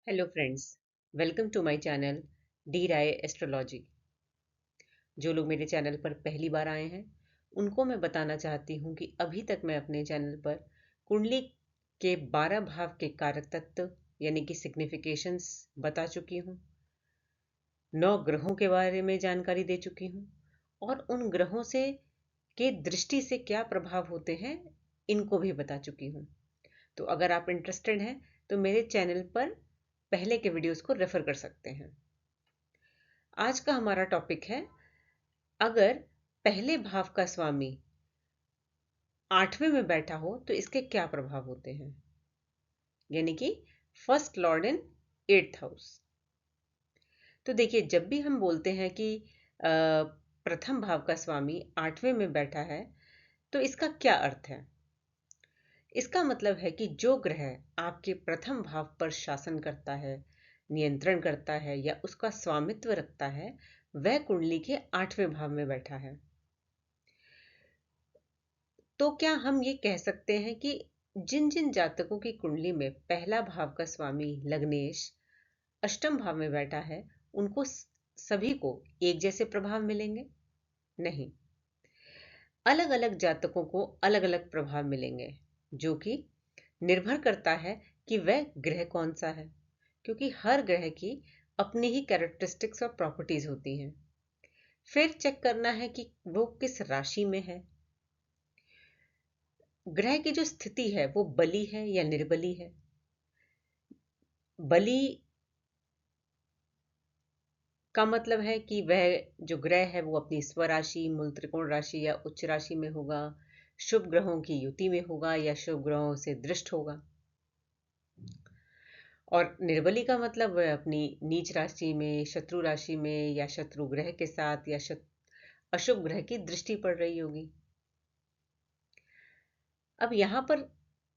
Hello friends, welcome to my channel D Rai astrology. जो लोग मेरे चैनल पर पहली बार आए हैं उनको मैं बताना चाहती हूँ कि अभी तक मैं अपने चैनल पर कुंडली के 12 भाव के कारक तत्व यानी कि सिग्निफिकेशंस बता चुकी हूँ। 9 ग्रहों के बारे में जानकारी दे चुकी हूँ और उन ग्रहों से के दृष्टि से क्या प्रभाव होते हैं इनको भी बता चुकी हूँ। तो अगर आप इंटरेस्टेड हैं तो मेरे चैनल पर पहले के वीडियोस को रेफर कर सकते हैं। आज का हमारा टॉपिक है, अगर पहले भाव का स्वामी 8वें में बैठा हो तो इसके क्या प्रभाव होते हैं, यानी कि फर्स्ट लॉर्ड इन 8th हाउस। तो देखिए, जब भी हम बोलते हैं कि प्रथम भाव का स्वामी 8वें में बैठा है तो इसका क्या अर्थ है। इसका मतलब है कि जो ग्रह आपके प्रथम भाव पर शासन करता है, नियंत्रण करता है या उसका स्वामित्व रखता है, वह कुंडली के 8वें भाव में बैठा है। तो क्या हम ये कह सकते हैं कि जिन जिन जातकों की कुंडली में पहला भाव का स्वामी लग्नेश अष्टम भाव में बैठा है उनको सभी को एक जैसे प्रभाव मिलेंगे? नहीं, अलग अलग जातकों को अलग अलग प्रभाव मिलेंगे, जो कि निर्भर करता है कि वह ग्रह कौन सा है, क्योंकि हर ग्रह की अपनी ही कैरेक्टरिस्टिक्स और प्रॉपर्टीज होती हैं। फिर चेक करना है कि वो किस राशि में है, ग्रह की जो स्थिति है वो बली है या निर्बली है। बली का मतलब है कि वह जो ग्रह है वो अपनी स्वराशि, मूल त्रिकोण राशि या उच्च राशि में होगा, शुभ ग्रहों की युति में होगा या शुभ ग्रहों से दृष्ट होगा। और निर्बली का मतलब वह अपनी नीच राशि में, शत्रु राशि में या शत्रु ग्रह के साथ या अशुभ ग्रह की दृष्टि पड़ रही होगी। अब यहाँ पर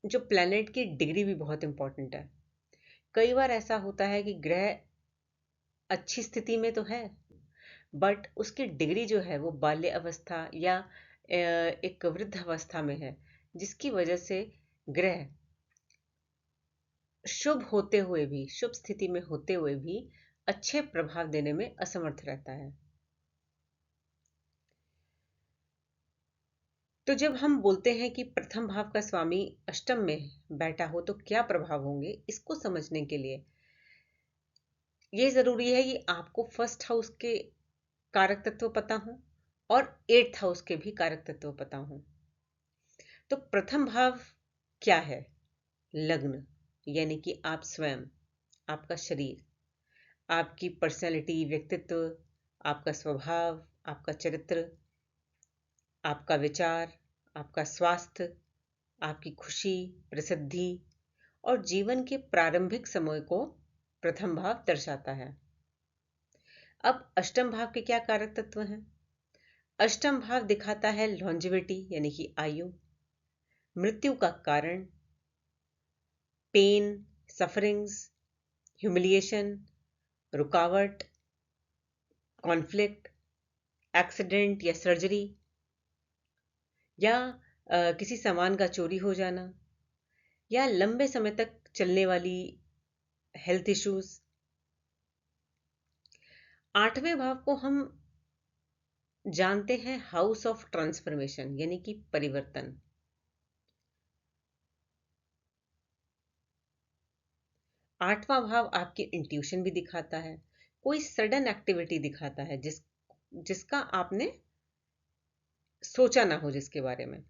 जो प्लैनेट की डिग्री भी बहुत इंपॉर्टेंट है। कई बार ऐसा होता है कि ग्रह अच्छी स्थिति में तो है, बट उसकी डिग्री जो है वो बाल्य अवस्था या एक वृद्ध अवस्था में है, जिसकी वजह से ग्रह शुभ होते हुए भी, शुभ स्थिति में होते हुए भी अच्छे प्रभाव देने में असमर्थ रहता है। तो जब हम बोलते हैं कि प्रथम भाव का स्वामी अष्टम में बैठा हो तो क्या प्रभाव होंगे, इसको समझने के लिए ये जरूरी है कि आपको फर्स्ट हाउस के कारक तत्व पता हो और 8th हाउस के भी कारक तत्व पता हो। तो प्रथम भाव क्या है? लग्न, यानी कि आप स्वयं, आपका शरीर, आपकी पर्सनैलिटी, व्यक्तित्व, आपका स्वभाव, आपका चरित्र, आपका विचार, आपका स्वास्थ्य, आपकी खुशी, प्रसिद्धि और जीवन के प्रारंभिक समय को प्रथम भाव दर्शाता है। अब अष्टम भाव के क्या कारक तत्व हैं? अष्टम भाव दिखाता है लॉन्जिविटी यानी कि आयु, मृत्यु का कारण, पेन, सफरिंग्स, ह्यूमिलिएशन, रुकावट, कॉन्फ्लिक्ट, एक्सीडेंट या सर्जरी या किसी सामान का चोरी हो जाना या लंबे समय तक चलने वाली हेल्थ इश्यूज। 8वें भाव को हम जानते हैं हाउस ऑफ ट्रांसफॉर्मेशन यानी कि परिवर्तन। 8वां भाव आपकी इंट्यूशन भी दिखाता है, कोई सडन एक्टिविटी दिखाता है जिसका आपने सोचा ना हो, जिसके बारे में।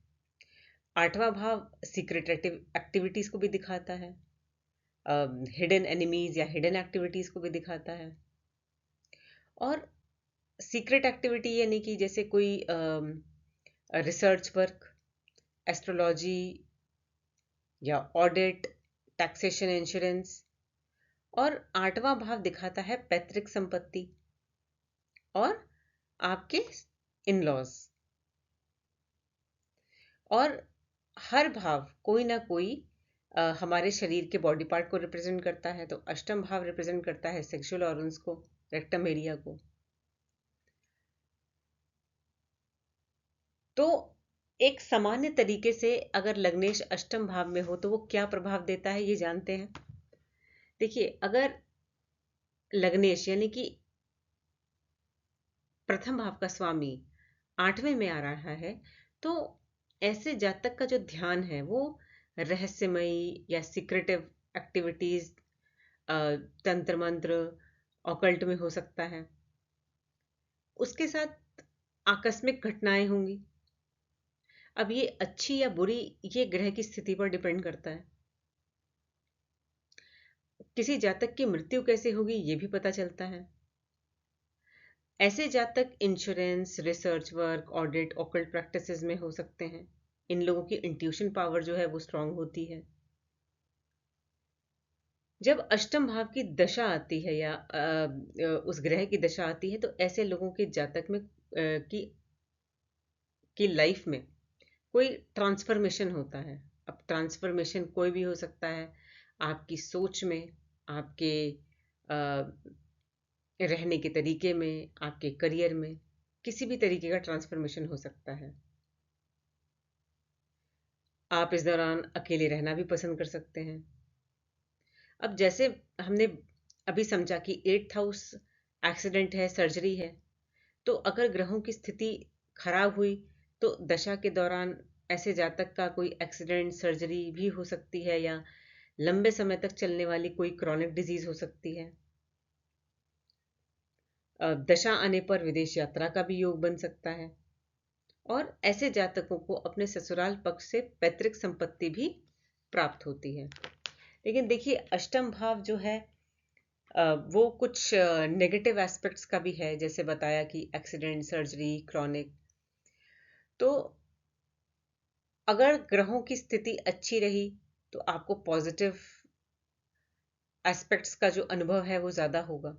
8वां भाव सीक्रेट एक्टिविटीज को भी दिखाता है, हिडन एनिमीज या हिडन एक्टिविटीज को भी दिखाता है। और सीक्रेट एक्टिविटी यानी कि जैसे कोई रिसर्च वर्क, एस्ट्रोलॉजी या ऑडिट, टैक्सेशन, इंश्योरेंस। और 8वां भाव दिखाता है पैतृक संपत्ति और आपके इन लॉज। और हर भाव कोई ना कोई हमारे शरीर के बॉडी पार्ट को रिप्रेजेंट करता है। तो अष्टम भाव रिप्रेजेंट करता है सेक्सुअल ऑर्गन्स को, रेक्टम एरिया को। तो एक सामान्य तरीके से अगर लग्नेश अष्टम भाव में हो तो वो क्या प्रभाव देता है, ये जानते हैं। देखिए, अगर लग्नेश यानी कि प्रथम भाव का स्वामी 8वें में आ रहा है, तो ऐसे जातक का जो ध्यान है वो रहस्यमयी या सीक्रेटिव एक्टिविटीज, तंत्र मंत्र, ऑकल्ट में हो सकता है। उसके साथ आकस्मिक घटनाएं होंगी। अब ये अच्छी या बुरी, ये ग्रह की स्थिति पर डिपेंड करता है। किसी जातक की मृत्यु कैसे होगी ये भी पता चलता है। ऐसे जातक insurance, research work, audit, occult practices में हो सकते हैं। इन लोगों की इंट्यूशन पावर जो है वो स्ट्रांग होती है। जब अष्टम भाव की दशा आती है या उस ग्रह की दशा आती है, तो ऐसे लोगों के जातक में की लाइफ में कोई ट्रांसफॉर्मेशन होता है। अब ट्रांसफॉर्मेशन कोई भी हो सकता है, आपकी सोच में, आपके रहने के तरीके में, आपके करियर में, किसी भी तरीके का ट्रांसफॉर्मेशन हो सकता है। आप इस दौरान अकेले रहना भी पसंद कर सकते हैं। अब जैसे हमने अभी समझा कि 8th हाउस एक्सीडेंट है, सर्जरी है, तो अगर ग्रहों की स्थिति खराब हुई तो दशा के दौरान ऐसे जातक का कोई एक्सीडेंट, सर्जरी भी हो सकती है, या लंबे समय तक चलने वाली कोई क्रॉनिक डिजीज हो सकती है। दशा आने पर विदेश यात्रा का भी योग बन सकता है। और ऐसे जातकों को अपने ससुराल पक्ष से पैतृक संपत्ति भी प्राप्त होती है। लेकिन देखिए, अष्टम भाव जो है वो कुछ नेगेटिव एस्पेक्ट्स का भी है, जैसे बताया कि एक्सीडेंट, सर्जरी, क्रॉनिक। तो अगर ग्रहों की स्थिति अच्छी रही तो आपको पॉजिटिव एस्पेक्ट्स का जो अनुभव है वो ज्यादा होगा।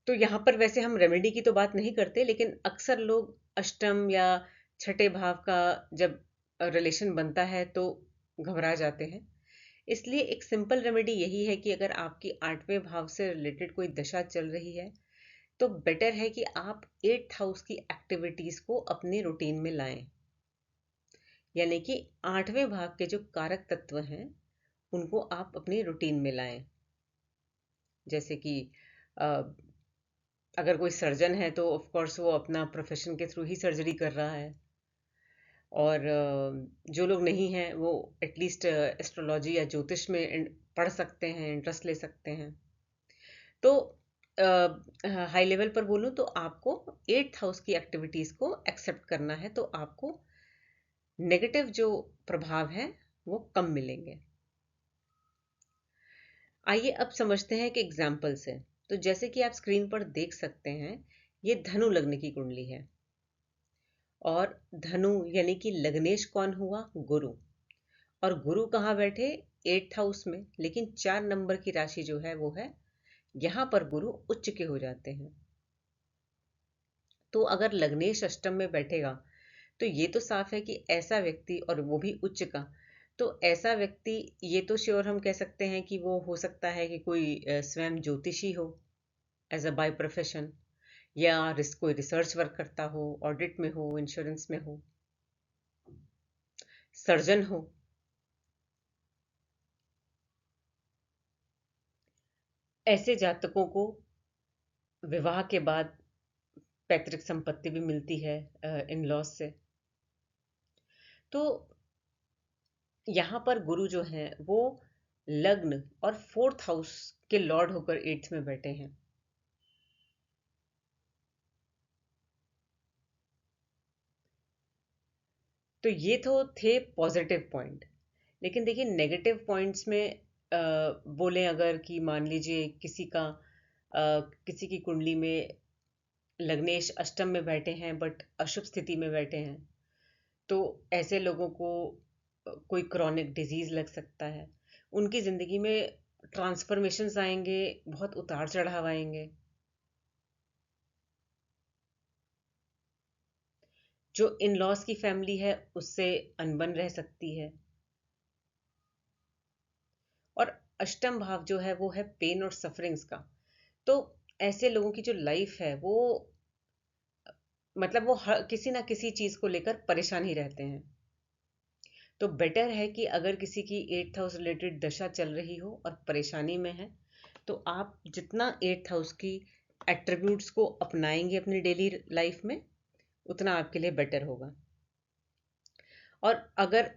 तो यहाँ पर वैसे हम रेमेडी की तो बात नहीं करते, लेकिन अक्सर लोग अष्टम या छठे भाव का जब रिलेशन बनता है तो घबरा जाते हैं। इसलिए एक सिंपल रेमेडी यही है कि अगर आपकी 8वें भाव से रिलेटेड कोई दशा चल रही है, तो बेटर है कि आप 8th हाउस की एक्टिविटीज को अपने रूटीन में लाएं। यानी कि 8वें भाव के जो कारक तत्व हैं उनको आप अपनी रूटीन में लाएं। जैसे कि अगर कोई सर्जन है तो ऑफ कोर्स वो अपना प्रोफेशन के थ्रू ही सर्जरी कर रहा है, और जो लोग नहीं हैं वो एटलीस्ट एस्ट्रोलॉजी या ज्योतिष में पढ़ सकते हैं, इंटरेस्ट ले सकते हैं। तो हाई लेवल पर बोलूं तो आपको 8th हाउस की एक्टिविटीज को एक्सेप्ट करना है, तो आपको नेगेटिव जो प्रभाव है वो कम मिलेंगे। आइए अब समझते हैं कि एग्जाम्पल से। तो जैसे कि आप स्क्रीन पर देख सकते हैं, ये धनु लग्न की कुंडली है, और धनु यानी कि लग्नेश कौन हुआ? गुरु। और गुरु कहाँ बैठे? 8th हाउस में। लेकिन 4 नंबर की राशि जो है वो है, यहां पर गुरु उच्च के हो जाते हैं। तो अगर लग्नेश अष्टम में बैठेगा तो ये तो साफ है कि ऐसा व्यक्ति, और वो भी उच्च का, तो ऐसा व्यक्ति, ये तो श्योर हम कह सकते हैं कि वो हो सकता है कि कोई स्वयं ज्योतिषी हो एज अ बाय प्रोफेशन, या कोई रिसर्च वर्क करता हो, ऑडिट में हो, इंश्योरेंस में हो, सर्जन हो। ऐसे जातकों को विवाह के बाद पैतृक संपत्ति भी मिलती है इन लॉज से। तो यहाँ पर गुरु जो हैं वो लग्न और 4th हाउस के लॉर्ड होकर 8th में बैठे हैं। तो ये तो थे पॉजिटिव पॉइंट। लेकिन देखिए, नेगेटिव पॉइंट्स में बोलें अगर, कि मान लीजिए किसी की कुंडली में लग्नेश अष्टम में बैठे हैं बट अशुभ स्थिति में बैठे हैं, तो ऐसे लोगों को कोई क्रॉनिक डिजीज लग सकता है। उनकी जिंदगी में ट्रांसफॉर्मेशंस आएंगे, बहुत उतार चढ़ाव आएंगे। जो इन लॉज की फैमिली है उससे अनबन रह सकती है। और अष्टम भाव जो है वो है पेन और सफरिंग्स का। तो ऐसे लोगों की जो लाइफ है वो, मतलब वो किसी ना किसी चीज को लेकर परेशान ही रहते हैं। तो बेटर है कि अगर किसी की 8th हाउस रिलेटेड दशा चल रही हो और परेशानी में है, तो आप जितना 8th हाउस की एट्रीब्यूट्स को अपनाएंगे अपनी डेली लाइफ में, उतना आपके लिए बेटर होगा। और अगर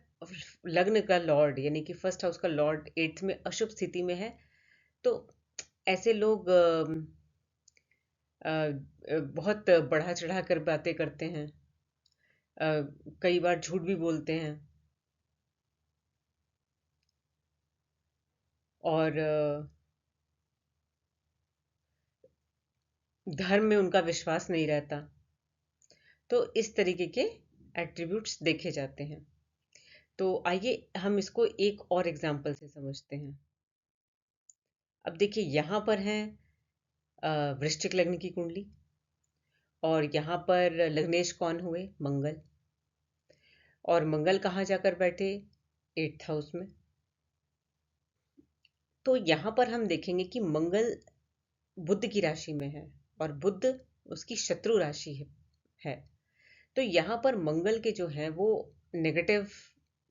लग्न का लॉर्ड यानी कि फर्स्ट हाउस का लॉर्ड 8th में अशुभ स्थिति में है, तो ऐसे लोग बहुत बढ़ा चढ़ा कर बातें करते हैं, कई बार झूठ भी बोलते हैं, और धर्म में उनका विश्वास नहीं रहता। तो इस तरीके के एट्रीब्यूट्स देखे जाते हैं। तो आइए हम इसको एक और एग्जाम्पल से समझते हैं। अब देखिए, यहाँ पर है वृश्चिक लग्न की कुंडली, और यहाँ पर लग्नेश कौन हुए? मंगल। और मंगल कहाँ जाकर बैठे? 8th हाउस में। तो यहाँ पर हम देखेंगे कि मंगल बुध की राशि में है, और बुध उसकी शत्रु राशि है। तो यहाँ पर मंगल के जो है वो नेगेटिव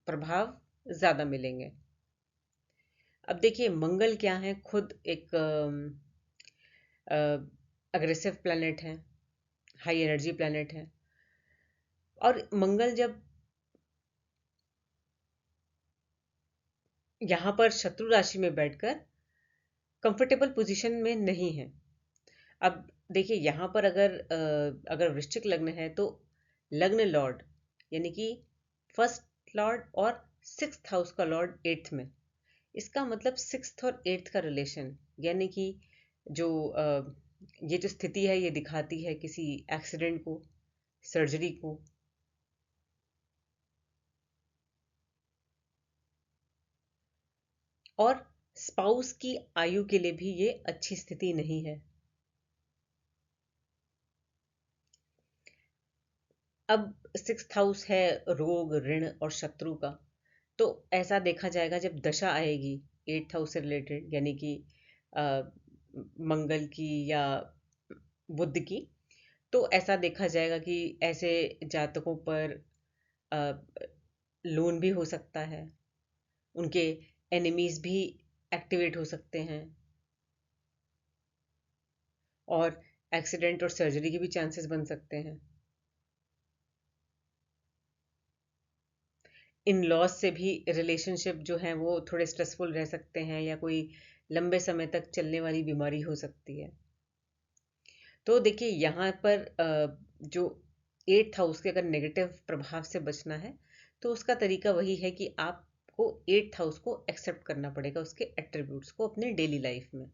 प्रभाव ज्यादा मिलेंगे। अब देखिए, मंगल क्या है? खुद एक अग्रेसिव प्लैनेट है, हाई एनर्जी प्लैनेट है। और मंगल जब यहाँ पर शत्रु राशि में बैठकर कंफर्टेबल पोजीशन में नहीं है। अब देखिए, यहाँ पर अगर वृश्चिक लग्न है, तो लग्न लॉर्ड यानी कि फर्स्ट लॉर्ड और 6th हाउस का लॉर्ड 8th में। इसका मतलब 6th और 8th का रिलेशन, यानी कि जो ये जो स्थिति है, ये दिखाती है किसी एक्सीडेंट को, सर्जरी को, और स्पाउस की आयु के लिए भी ये अच्छी स्थिति नहीं है। अब 6th हाउस है रोग, ऋण और शत्रु का। तो ऐसा देखा जाएगा जब दशा आएगी 8th हाउस से रिलेटेड, यानी कि अ, मंगल की या बुध की, तो ऐसा देखा जाएगा कि ऐसे जातकों पर लोन भी हो सकता है, उनके एनिमीज भी एक्टिवेट हो सकते हैं, और एक्सीडेंट और सर्जरी के भी चांसेस बन सकते हैं। इन लॉज से भी रिलेशनशिप जो है वो थोड़े स्ट्रेसफुल रह सकते हैं, या कोई लंबे समय तक चलने वाली बीमारी हो सकती है। तो देखिए, यहाँ पर जो 8th हाउस के अगर नेगेटिव प्रभाव से बचना है, तो उसका तरीका वही है कि आपको 8th हाउस को एक्सेप्ट करना पड़ेगा, उसके एट्रीब्यूट्स को अपनी डेली लाइफ में।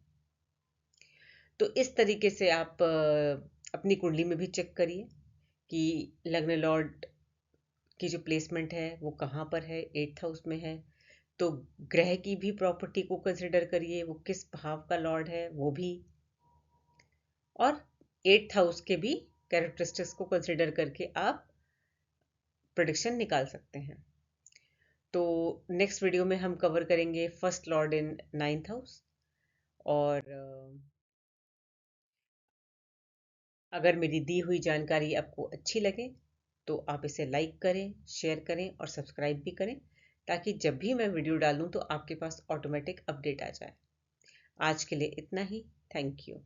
तो इस तरीके से आप अपनी कुंडली में भी चेक करिए कि लग्न लॉर्ड की जो प्लेसमेंट है वो कहाँ पर है, 8th हाउस में है। तो ग्रह की भी प्रॉपर्टी को कंसिडर करिए, वो किस भाव का लॉर्ड है वो भी, और 8th हाउस के भी कैरेक्टरिस्टिक्स को कंसिडर करके आप प्रेडिक्शन निकाल सकते हैं। तो नेक्स्ट वीडियो में हम कवर करेंगे फर्स्ट लॉर्ड इन 9th हाउस। और अगर मेरी दी हुई जानकारी आपको अच्छी लगे, तो आप इसे लाइक करें, शेयर करें और सब्सक्राइब भी करें, ताकि जब भी मैं वीडियो डालूं तो आपके पास ऑटोमेटिक अपडेट आ जाए। आज के लिए इतना ही। Thank you.